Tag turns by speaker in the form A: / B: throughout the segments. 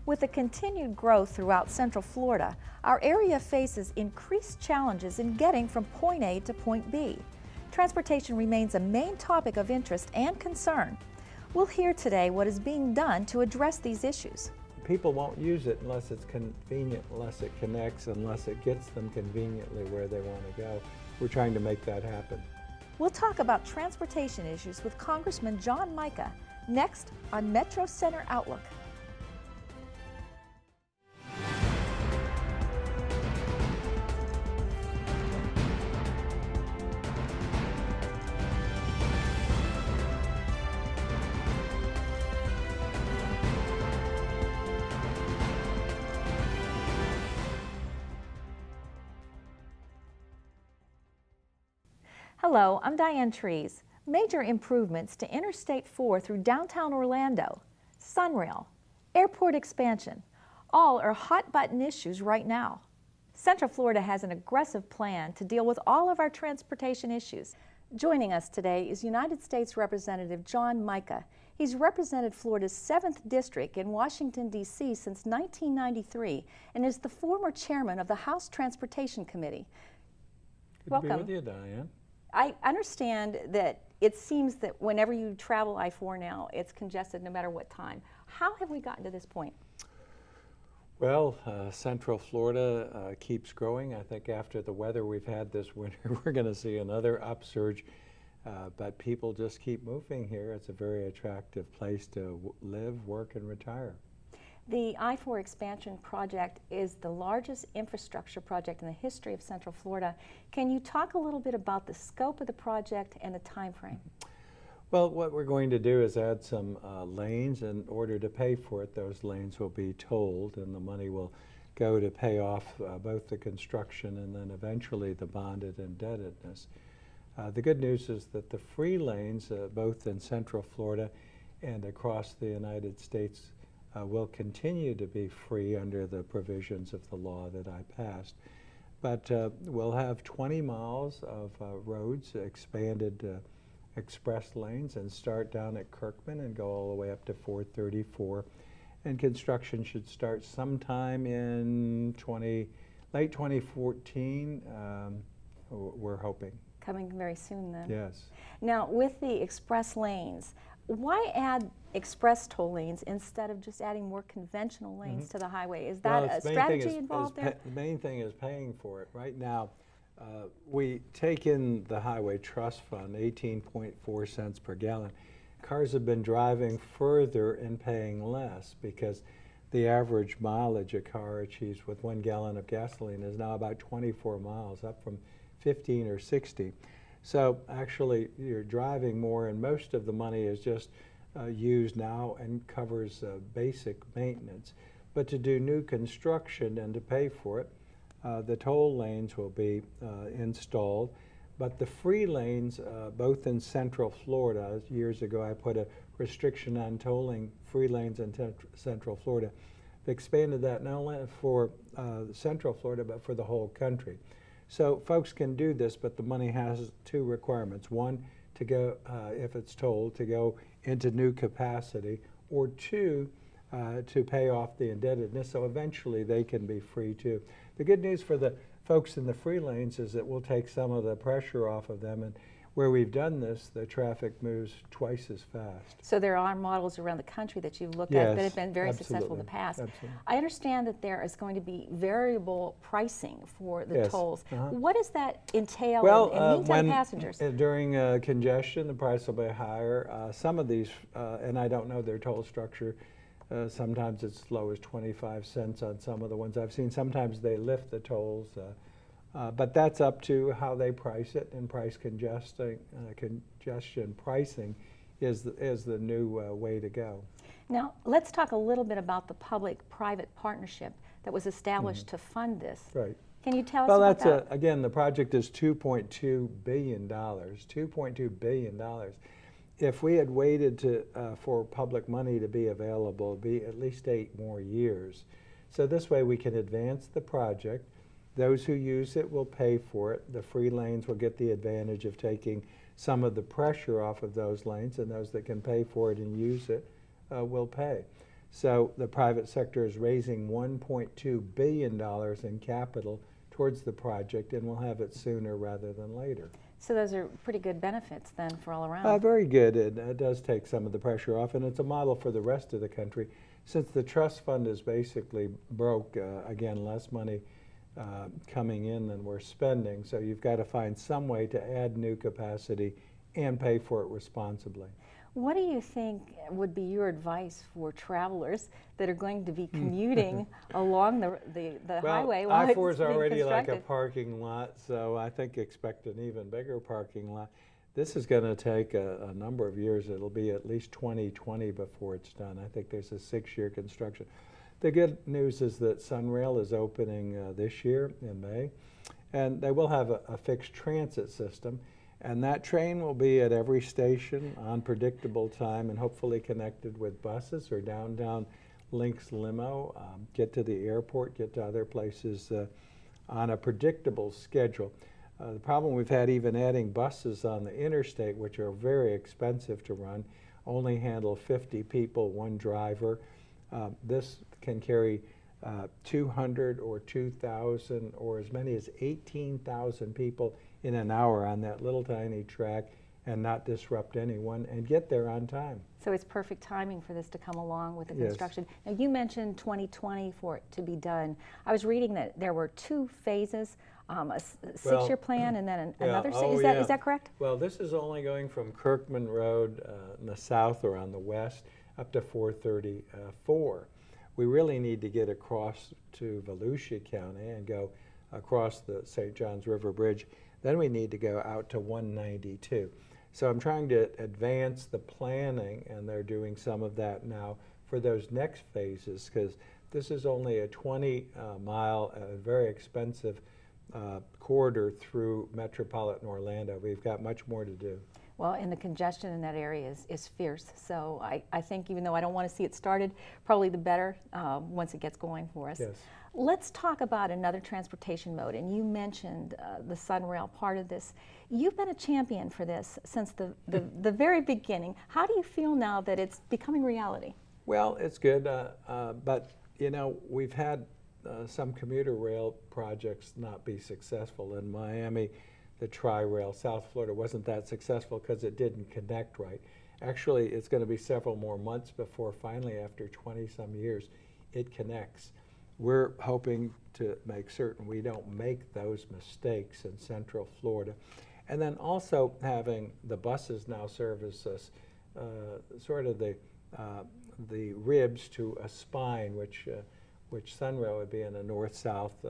A: With the continued growth throughout Central Florida, our area faces increased challenges in getting from point A to point B. Transportation remains a main topic of interest and concern. We'll hear today what is being done to address these issues.
B: People won't use it unless it's convenient, unless it connects, unless it gets them conveniently where they want to go. We're trying to make that happen.
A: We'll talk about transportation issues with Congressman John Mica next on Metro Center Outlook. Hello, I'm Diane Trees. Major improvements to Interstate 4 through downtown Orlando, Sunrail, airport expansion, all are hot-button issues right now. Central Florida has an aggressive plan to deal with all of our transportation issues. Joining us today is United States Representative John Mica. He's represented Florida's 7th District in Washington, D.C. since 1993 and is the former chairman of the House Transportation Committee.
B: Good to be with you, Diane.
A: I understand that it seems that whenever you travel I-4 now, it's congested no matter what time. How have we gotten to this point?
B: Well, Central Florida keeps growing. I think after the weather we've had this winter, we're going to see another upsurge. But people just keep moving here. It's a very attractive place to live, work, and retire.
A: The I-4 expansion project is the largest infrastructure project in the history of Central Florida. Can you talk a little bit about the scope of the project and the time frame?
B: Well, what we're going to do is add some lanes. In order to pay for it, those lanes will be tolled, and the money will go to pay off both the construction and then eventually the bonded indebtedness. The good news is that the free lanes, both in Central Florida and across the United States, will continue to be free under the provisions of the law that I passed. But we'll have 20 miles of roads, expanded express lanes, and start down at Kirkman and go all the way up to 434. And construction should start sometime in late 2014, we're hoping.
A: Coming very soon then.
B: Yes.
A: Now with the express lanes, why add express toll lanes instead of just adding more conventional lanes to the highway? Is that a strategy involved there?
B: The main thing is paying for it. Right now, we take in the Highway Trust Fund 18.4 cents per gallon. Cars have been driving further and paying less because the average mileage a car achieves with 1 gallon of gasoline is now about 24 miles, up from 15 or 60. So actually you're driving more, and most of the money is just used now and covers basic maintenance. But to do new construction and to pay for it, the toll lanes will be installed. But the free lanes, both in Central Florida, years ago I put a restriction on tolling free lanes in Central Florida. They expanded that not only for Central Florida, but for the whole country. So folks can do this, but the money has two requirements. One, to go, if it's tolled, to go into new capacity, or two, to pay off the indebtedness, so eventually they can be free too. The good news for the folks in the free lanes is that we'll take some of the pressure off of them, and where we've done this, the traffic moves twice as fast.
A: So there are models around the country that you've looked at that have been very
B: absolutely.
A: successful in the past.
B: Absolutely.
A: I understand that there is going to be variable pricing for the tolls. What does that entail in meantime passengers?
B: During congestion, the price will be higher. Some of these, and I don't know their toll structure, sometimes it's as low as 25 cents on some of the ones I've seen. Sometimes they lift the tolls. But that's up to how they price it, and congestion pricing is the new way to go.
A: Now, let's talk a little bit about the public-private partnership that was established to fund this.
B: Right.
A: Can you tell us about that?
B: Well, again, the project is $2.2 billion. $2.2 billion. If we had waited for public money to be available, it'd be at least 8 more years. So this way we can advance the project. Those who use it will pay for it. The free lanes will get the advantage of taking some of the pressure off of those lanes, and those that can pay for it and use it will pay. So the private sector is raising $1.2 billion in capital towards the project, and we'll have it sooner rather than later.
A: So those are pretty good benefits then for all around.
B: Very good. It does take some of the pressure off, and it's a model for the rest of the country. Since the trust fund is basically broke, again, less money coming in than we're spending, so you've got to find some way to add new capacity and pay for it responsibly.
A: What do you think would be your advice for travelers that are going to be commuting along the highway while it's
B: I-4 is
A: being
B: already like a
A: constructed?
B: parking lot, so I think expect an even bigger parking lot. This is going to take a number of years. It'll be at least 2020 before it's done. I think there's a 6-year construction. The good news is that Sunrail is opening this year in May, and they will have a fixed transit system. And that train will be at every station on predictable time and hopefully connected with buses or downtown Lynx limo, get to the airport, get to other places on a predictable schedule. The problem we've had even adding buses on the interstate, which are very expensive to run, only handle 50 people, one driver. This can carry 200 or 2,000 or as many as 18,000 people in an hour on that little tiny track and not disrupt anyone and get there on time.
A: So it's perfect timing for this to come along with the
B: Yes.
A: construction. Now you mentioned 2020 for it to be done. I was reading that there were 2 phases, a 6-year plan and then another. Is that correct?
B: Well, this is only going from Kirkman Road in the south or on the west up to 434. We really need to get across to Volusia County and go across the St. Johns River Bridge. Then we need to go out to 192. So I'm trying to advance the planning, and they're doing some of that now for those next phases, because this is only a 20-mile, very expensive corridor through metropolitan Orlando. We've got much more to do.
A: Well, and the congestion in that area is fierce. So I think even though I don't want to see it started, probably the better once it gets going for us.
B: Yes.
A: Let's talk about another transportation mode. And you mentioned the Sunrail part of this. You've been a champion for this since the very beginning. How do you feel now that it's becoming reality?
B: Well, it's good, but you know, we've had some commuter rail projects not be successful. In Miami, the Tri-Rail, South Florida wasn't that successful because it didn't connect right. Actually, it's going to be several more months before finally, after 20-some years, it connects. We're hoping to make certain we don't make those mistakes in Central Florida. And then also having the buses now service us sort of the ribs to a spine, which Sunrail would be in a north-south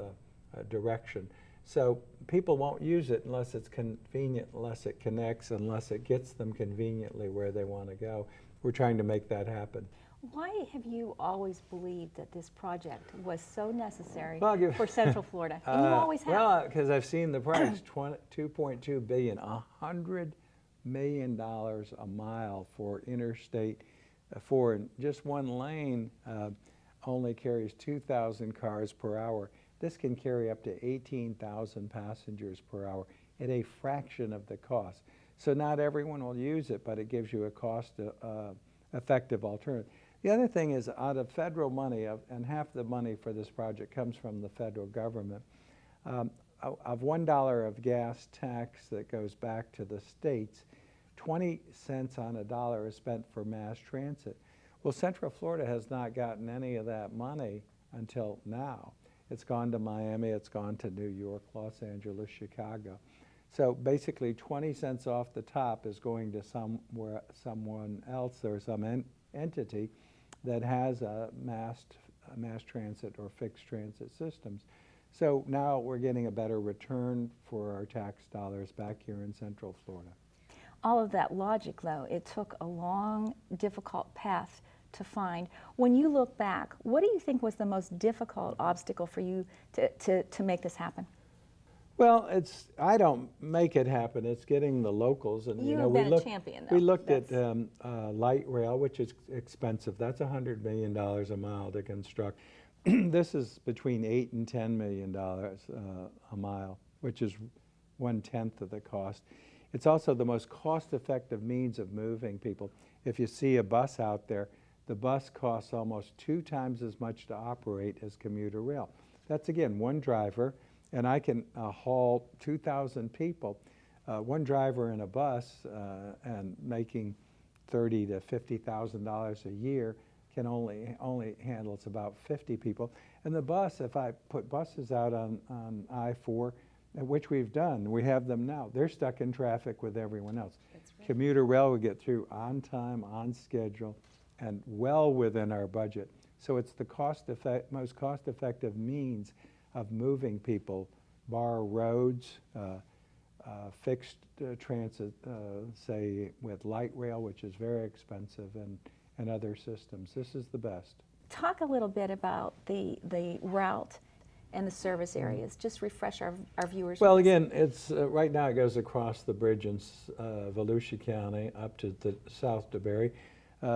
B: direction. So people won't use it unless it's convenient, unless it connects, unless it gets them conveniently where they want to go. We're trying to make that happen.
A: Why have you always believed that this project was so necessary
B: Well,
A: for Central Florida? And you always have.
B: Well, because I've seen the price, $2.2 billion, $100 million a mile for interstate, for just one lane only carries 2,000 cars per hour. This can carry up to 18,000 passengers per hour at a fraction of the cost. So not everyone will use it, but it gives you a cost-effective alternative. The other thing is, out of federal money, and half the money for this project comes from the federal government, of $1 of gas tax that goes back to the states, 20 cents on a dollar is spent for mass transit. Well, Central Florida has not gotten any of that money until now. It's gone to Miami, it's gone to New York, Los Angeles, Chicago. So basically 20 cents off the top is going to someone else or some entity that has a mass transit or fixed transit systems. So now we're getting a better return for our tax dollars back here in Central Florida.
A: All of that logic, though, it took a long, difficult path to find. When you look back, what do you think was the most difficult obstacle for you to make this happen?
B: Well, I don't make it happen. It's getting the locals, and
A: You've been a champion, though.
B: We looked at light rail, which is expensive. That's $100 million a mile to construct. This is between $8 and $10 million a mile, which is 1/10 of the cost. It's also the most cost-effective means of moving people. If you see a bus out there, The bus costs almost 2 times as much to operate as commuter rail. That's again one driver, and I can haul 2,000 people. One driver in a bus and making $30,000 to $50,000 a year can only handles about 50 people. And the bus, if I put buses out on I-4, which we've done, we have them now, they're stuck in traffic with everyone else.
A: That's right.
B: Commuter rail would get through on time, on schedule, and well within our budget. So it's the most cost-effective means of moving people, bar roads, fixed transit, say with light rail, which is very expensive, and other systems. This is the best.
A: Talk a little bit about the route and the service areas. Just refresh our viewers.
B: Well,
A: with this.
B: again, it's right now it goes across the bridge in Volusia County up to the South DeBary.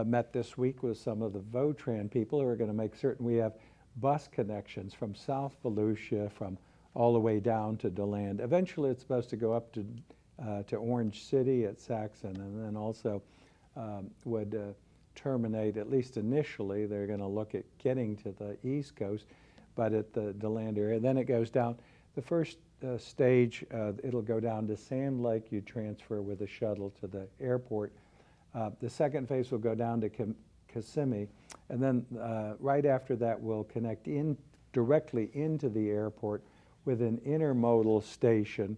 B: Met this week with some of the VOTRAN people who are going to make certain we have bus connections from South Volusia, from all the way down to DeLand. Eventually, it's supposed to go up to Orange City at Saxon, and then also would terminate, at least initially, they're going to look at getting to the East Coast, but at the DeLand area. Then it goes down. The first stage, it'll go down to Sand Lake. You transfer with a shuttle to the airport. The second phase will go down to Kissimmee, and then right after that we'll connect in directly into the airport with an intermodal station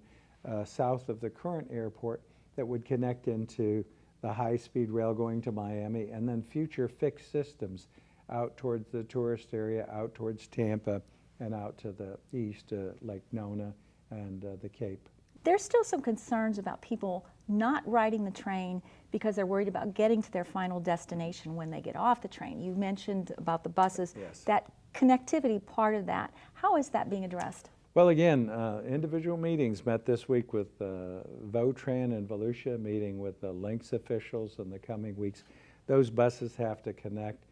B: south of the current airport that would connect into the high-speed rail going to Miami, and then future fixed systems out towards the tourist area, out towards Tampa, and out to the east, Lake Nona and the Cape.
A: There's still some concerns about people not riding the train because they're worried about getting to their final destination when they get off the train. You mentioned about the buses.
B: Yes.
A: That connectivity part of that, how is that being addressed?
B: Well, again, individual meetings met this week with VOTRAN and Volusia, meeting with the Lynx officials in the coming weeks. Those buses have to connect.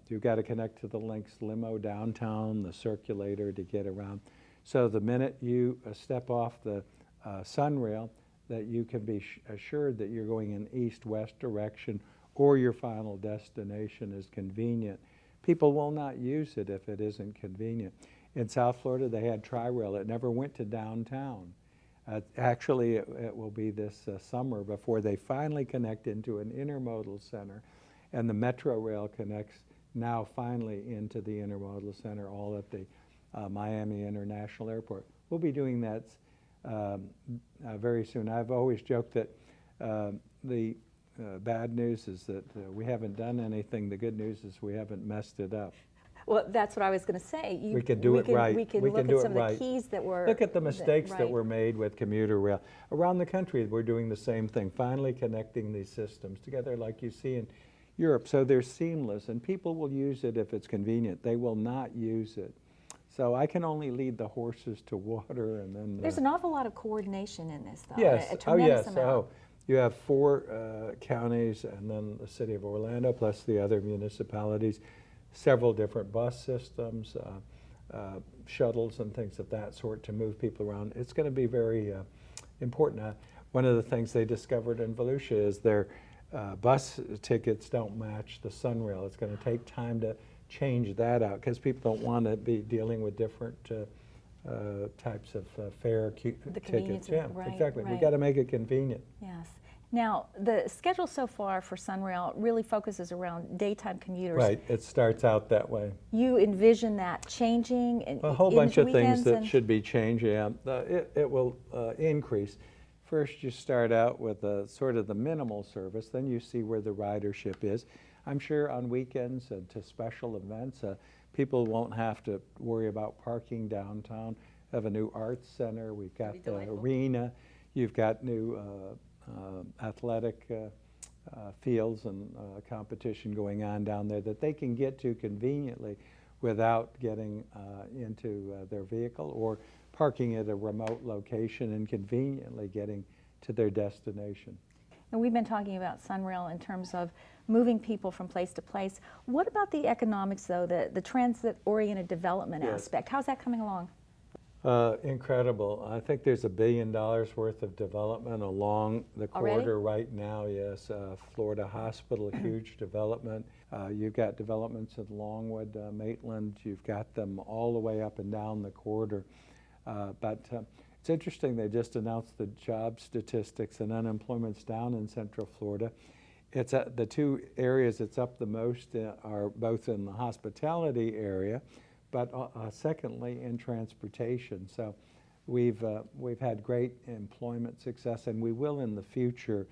B: You've got to connect to the Lynx limo downtown, the circulator to get around. So the minute you step off the Sunrail, that you can be assured that you're going in east-west direction or your final destination is convenient. People will not use it if it isn't convenient. In South Florida, they had Tri-Rail. It never went to downtown. Actually, it will be this summer before they finally connect into an intermodal center. And the Metro Rail connects now finally into the intermodal center, all at the Miami International Airport. We'll be doing that very soon. I've always joked that the bad news is that we haven't done anything. The good news is we haven't messed it up.
A: Well, that's what I was going to say.
B: We can do it right.
A: We can
B: We
A: look
B: can do
A: at some
B: it
A: of the
B: right.
A: keys that were...
B: Look at the mistakes that
A: right.
B: were made with commuter rail. Around the country, we're doing the same thing, finally connecting these systems together like you see in Europe. So they're seamless, and people will use it if it's convenient. They will not use it. So I can only lead the horses to water, and then...
A: There's an awful lot of coordination in this, though.
B: Yes.
A: A tremendous amount.
B: Oh, you have 4 counties, and then the city of Orlando, plus the other municipalities, several different bus systems, shuttles and things of that sort to move people around. It's going to be very important. One of the things they discovered in Volusia is their bus tickets don't match the Sunrail. It's going to take time to change that out because people don't want to be dealing with different types of fare tickets. Yeah,
A: right,
B: exactly.
A: right.
B: We've got to make it convenient.
A: Yes. Now, the schedule so far for Sunrail really focuses around daytime commuters.
B: Right. It starts out that way.
A: You envision that changing?
B: A whole bunch of things that
A: and
B: should be changed, yeah. It will increase. First, you start out with sort of the minimal service, then you see where the ridership is. I'm sure on weekends and to special events, people won't have to worry about parking downtown. Have a new arts center, we've got the arena, you've got new athletic fields and competition going on down there that they can get to conveniently without getting into their vehicle or parking at a remote location and conveniently getting to their destination.
A: And we've been talking about Sunrail in terms of moving people from place to place. What about the economics, though, the transit-oriented development
B: Yes.
A: aspect? How's that coming along?
B: Incredible. I think there's $1 billion worth of development along the
A: Already?
B: corridor right now, yes. Florida Hospital, a huge development. You've got developments at Longwood, Maitland. You've got them all the way up and down the corridor. But it's interesting, they just announced the job statistics, and unemployment's down in Central Florida. It's the two areas it's up the most are both in the hospitality area, but secondly in transportation. So we've had great employment success, and we will in the future.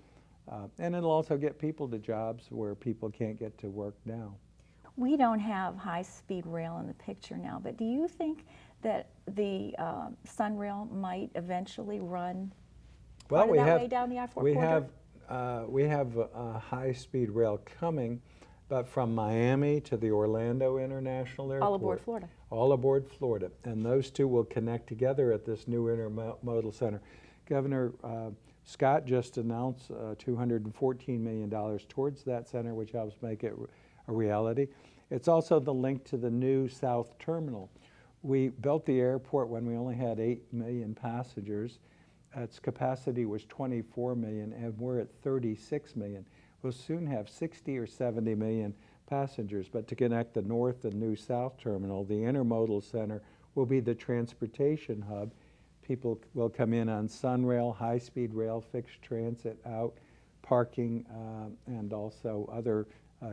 B: And it'll also get people to jobs where people can't get to work now.
A: We don't have high-speed rail in the picture now, but do you think that the Sunrail might eventually run part of that way down the I-4 corridor?
B: We have a high-speed rail coming, but from Miami to the Orlando International Airport.
A: All aboard Florida.
B: All aboard Florida. And those two will connect together at this new intermodal center. Governor Scott just announced $214 million towards that center, which helps make it a reality. It's also the link to the new South Terminal. We built the airport when we only had 8 million passengers. Its capacity was 24 million, and we're at 36 million. We'll soon have 60 or 70 million passengers, but to connect the North and New South Terminal, the intermodal center will be the transportation hub. People will come in on Sunrail, high-speed rail, fixed transit out, parking, and also other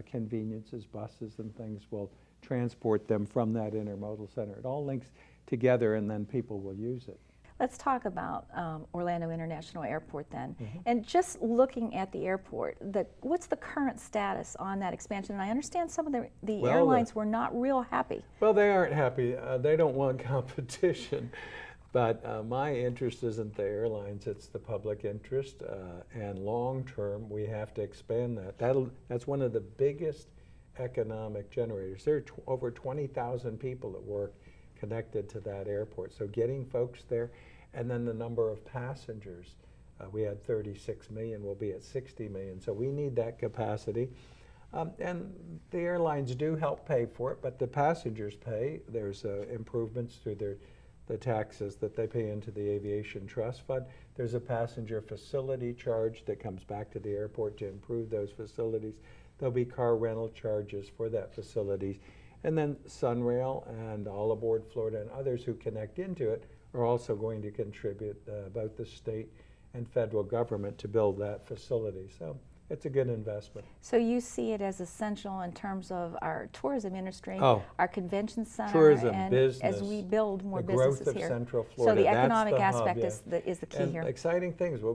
B: conveniences, buses and things will transport them from that intermodal center. It all links together, and then people will use it.
A: Let's talk about Orlando International Airport then. And just looking at the airport, what's the current status on that expansion? And I understand some of the airlines were not real happy.
B: Well, they aren't happy. They don't want competition. But my interest isn't the airlines, it's the public interest. And long term, we have to expand that. That's one of the biggest economic generators. There are over 20,000 people that work connected to that airport. So getting folks there, and then the number of passengers. We had 36 million, we'll be at 60 million. So we need that capacity. And the airlines do help pay for it, but the passengers pay. There's improvements through the taxes that they pay into the Aviation Trust Fund. There's a passenger facility charge that comes back to the airport to improve those facilities. There'll be car rental charges for that facility. And then Sunrail and All Aboard Florida and others who connect into it are also going to contribute, both the state and federal government, to build that facility. So it's a good investment.
A: So you see it as essential in terms of our tourism industry,
B: Oh,
A: our convention center,
B: tourism,
A: and
B: business,
A: as we build more
B: the growth
A: businesses
B: of
A: here.
B: Central Florida.
A: So the
B: That's
A: economic
B: the hub,
A: aspect
B: yeah.
A: is the key
B: And
A: here.
B: exciting things. You'll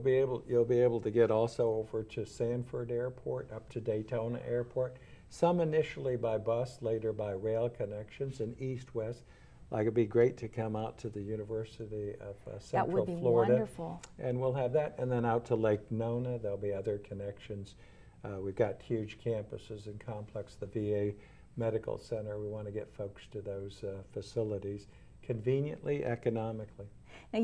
B: be able to get also over to Sanford Airport, up to Daytona Airport. Some initially by bus, later by rail connections, and east-west. Like, it'd be great to come out to the University of Central Florida.
A: That would be wonderful.
B: And we'll have that, and then out to Lake Nona. There'll be other connections. We've got huge campuses and complex, the VA Medical Center. We want to get folks to those facilities conveniently, economically.
A: Now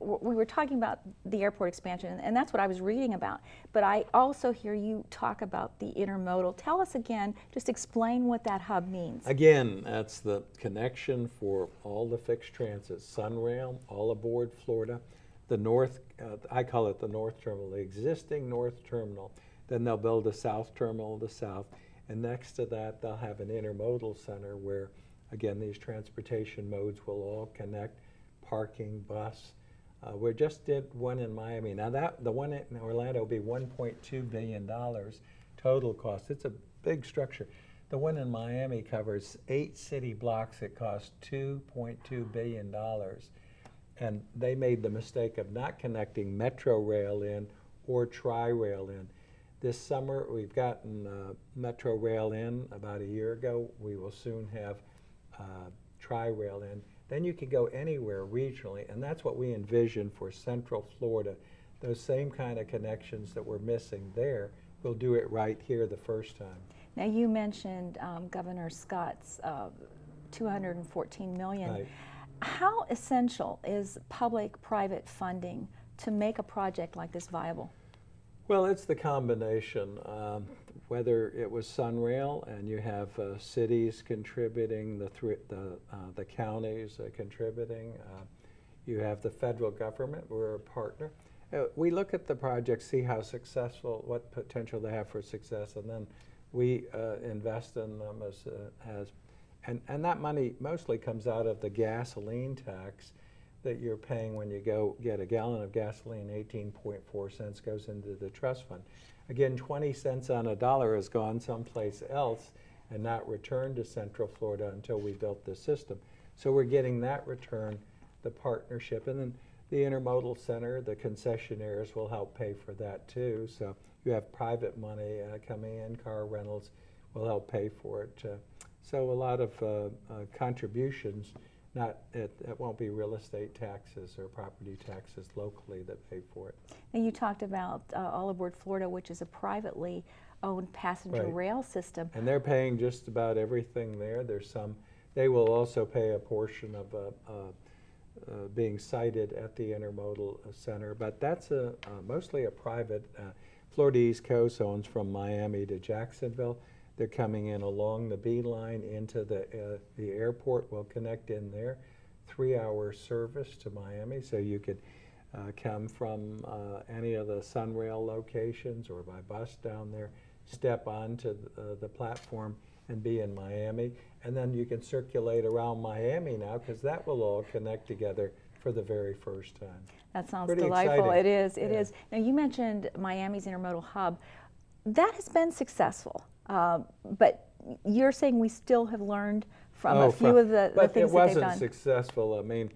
A: we were talking about the airport expansion, and that's what I was reading about, but I also hear you talk about the intermodal. Tell us again, just explain what that hub means.
B: Again, that's the connection for all the fixed transit, Sunrail, All Aboard Florida, the North, I call it the North Terminal, the existing North Terminal. Then they'll build a South Terminal to the south, and next to that they'll have an intermodal center where, again, these transportation modes will all connect. Parking, bus. We just did one in Miami. Now the one in Orlando will be $1.2 billion total cost. It's a big structure. The one in Miami covers 8 city blocks. It costs $2.2 billion. And they made the mistake of not connecting Metro Rail in or Tri-Rail in. This summer we've gotten Metro Rail in about a year ago. We will soon have Tri-Rail in. Then you can go anywhere regionally, and that's what we envision for Central Florida. Those same kind of connections that we're missing there, we'll do it right here the first time.
A: Now you mentioned Governor Scott's $214 million.
B: Right.
A: How essential is public-private funding to make a project like this viable?
B: Well, it's the combination. Whether it was Sunrail, and you have cities contributing, the counties contributing, You have the federal government, we're a partner. We look at the projects, see how successful, what potential they have for success, and then we invest in them and that money mostly comes out of the gasoline tax that you're paying when you go get a gallon of gasoline. 18.4 cents goes into the trust fund. Again, 20 cents on a dollar has gone someplace else and not returned to Central Florida until we built this system. So we're getting that return, the partnership, and then the intermodal center, the concessionaires will help pay for that too. So you have private money coming in, car rentals will help pay for it. So a lot of contributions, it won't be real estate taxes or property taxes locally that pay for it.
A: And you talked about All Aboard Florida, which is a privately owned passenger
B: Right.
A: rail system.
B: And they're paying just about everything there. They will also pay a portion of being sited at the intermodal center, but that's mostly a private. Florida East Coast owns from Miami to Jacksonville. They're coming in along the B line into the airport. Will connect in there. 3-hour service to Miami, so you could come from any of the Sunrail locations or by bus down there, step onto the platform and be in Miami. And then you can circulate around Miami now because that will all connect together for the very first time.
A: That sounds
B: Pretty
A: delightful.
B: exciting.
A: It is. It
B: Yeah.
A: is. Now you mentioned Miami's intermodal hub. That has been successul, but you're saying we still have learned from a few of the
B: but
A: things
B: it
A: that they've
B: wasn't
A: done.
B: successful. I mean,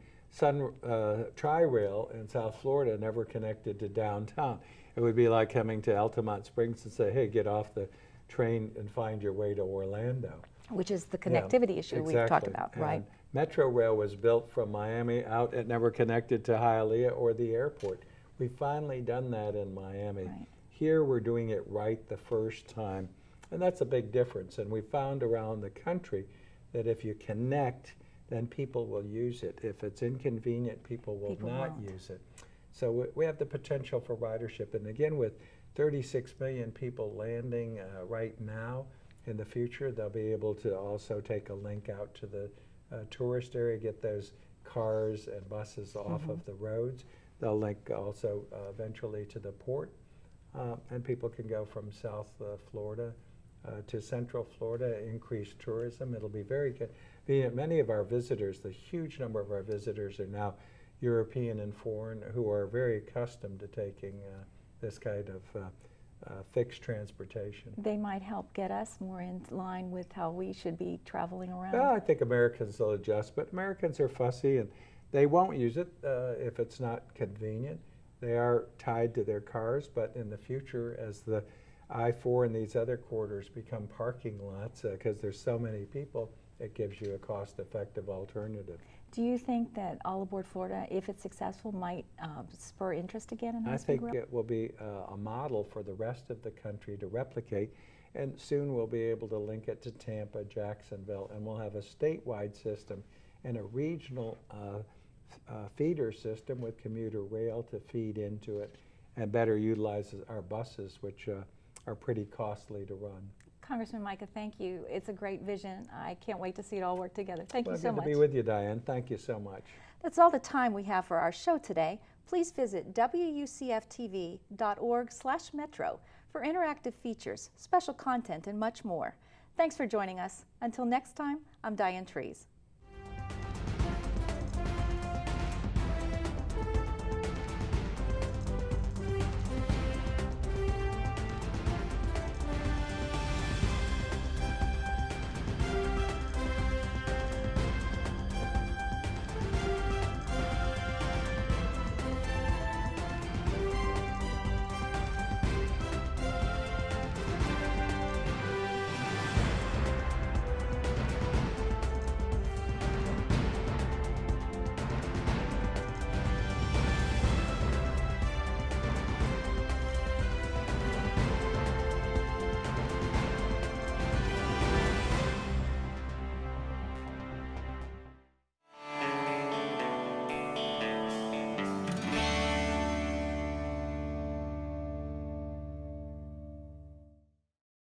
B: Tri-Rail in South Florida never connected to downtown. It would be like coming to Altamont Springs and say, hey, get off the train and find your way to Orlando.
A: Which is the
B: Yeah,
A: connectivity issue we've talked
B: exactly.
A: about, right?
B: And Metro Rail was built from Miami out. It never connected to Hialeah or the airport. We've finally done that in Miami.
A: Right.
B: Here we're doing it right the first time, and that's a big difference. And we found around the country that if you connect, then people will use it. If it's inconvenient, people will not
A: won't.
B: use it. So we have the potential for ridership. And again, with 36 million people landing right now, in the future, they'll be able to also take a link out to the tourist area, get those cars and buses off of the roads. They'll link also eventually to the port, and people can go from South Florida to Central Florida, increase tourism. It'll be very good. Many of our visitors, the huge number of our visitors are now European and foreign who are very accustomed to taking this kind of fixed transportation.
A: They might help get us more in line with how we should be traveling around.
B: Well, I think Americans will adjust, but Americans are fussy and they won't use it if it's not convenient. They are tied to their cars, but in the future, as the I-4 and these other corridors become parking lots, because there's so many people, it gives you a cost-effective alternative.
A: Do you think that All Aboard Florida, if it's successful, might spur interest again in
B: I
A: high-speed
B: think
A: rail?
B: it will be a model for the rest of the country to replicate, and soon we'll be able to link it to Tampa, Jacksonville, and we'll have a statewide system and a regional feeder system with commuter rail to feed into it and better utilizes our buses, which are pretty costly to run.
A: Congressman Mica, thank you. It's a great vision. I can't wait to see it all work together. Thank
B: Well,
A: you so
B: good
A: much.
B: to be with you, Diane. Thank you so much.
A: That's all the time we have for our show today. Please visit wucftv.org/metro for interactive features, special content, and much more. Thanks for joining us. Until next time, I'm Diane Trees.